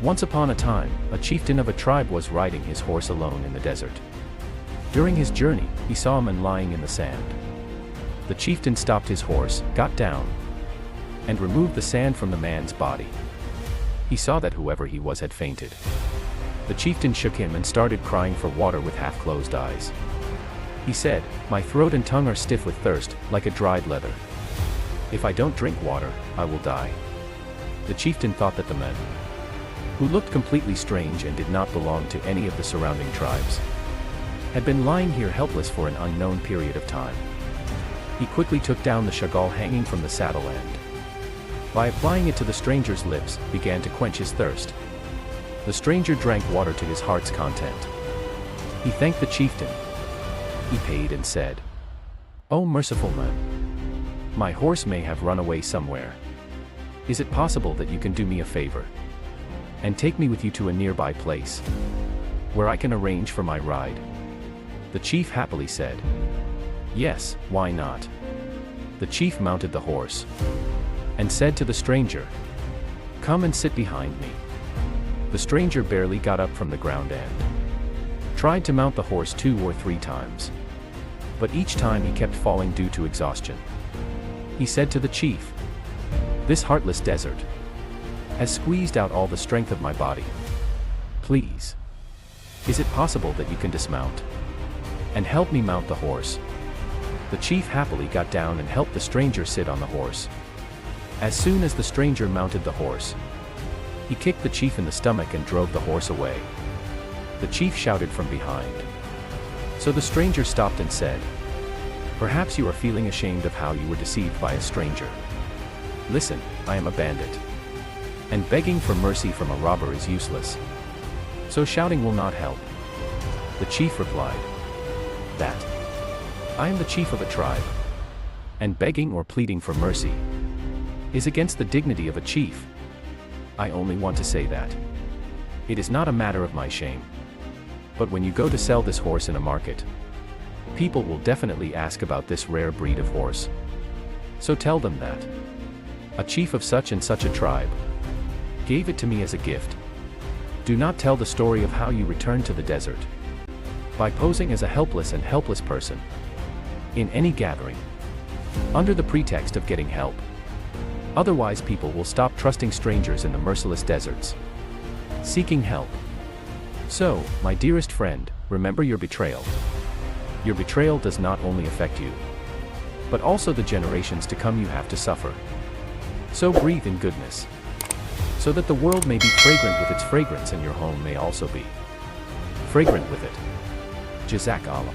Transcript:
Once upon a time, a chieftain of a tribe was riding his horse alone in the desert. During his journey, he saw a man lying in the sand. The chieftain stopped his horse, got down, and removed the sand from the man's body. He saw that whoever he was had fainted. The chieftain shook him and started crying for water with half-closed eyes. He said, "My throat and tongue are stiff with thirst, like a dried leather. If I don't drink water, I will die." The chieftain thought that the man, who looked completely strange and did not belong to any of the surrounding tribes, had been lying here helpless for an unknown period of time. He quickly took down the shagal hanging from the saddle and, by applying it to the stranger's lips, began to quench his thirst. The stranger drank water to his heart's content. He thanked the chieftain. He paid and said, "Oh merciful man, my horse may have run away somewhere. Is it possible that you can do me a favor and take me with you to a nearby place where I can arrange for my ride?" The chief happily said, "Yes, why not?" The chief mounted the horse and said to the stranger, "Come and sit behind me." The stranger barely got up from the ground and tried to mount the horse 2 or 3 times. But each time he kept falling due to exhaustion. He said to the chief, "This heartless desert has squeezed out all the strength of my body. Please, is it possible that you can dismount and help me mount the horse?" The chief happily got down and helped the stranger sit on the horse. As soon as the stranger mounted the horse, he kicked the chief in the stomach and drove the horse away. The chief shouted from behind. So the stranger stopped and said, "Perhaps you are feeling ashamed of how you were deceived by a stranger. Listen, I am a bandit, and begging for mercy from a robber is useless. So shouting will not help." The chief replied, "That I am the chief of a tribe, and begging or pleading for mercy is against the dignity of a chief. I only want to say that it is not a matter of my shame. But when you go to sell this horse in a market, people will definitely ask about this rare breed of horse. So tell them that a chief of such and such a tribe gave it to me as a gift. Do not tell the story of how you returned to the desert by posing as a helpless person in any gathering under the pretext of getting help. Otherwise people will stop trusting strangers in the merciless deserts, seeking help. So, my dearest friend, remember your betrayal. Your betrayal does not only affect you, but also the generations to come you have to suffer. So breathe in goodness, so that the world may be fragrant with its fragrance and your home may also be fragrant with it. Jazak Allah.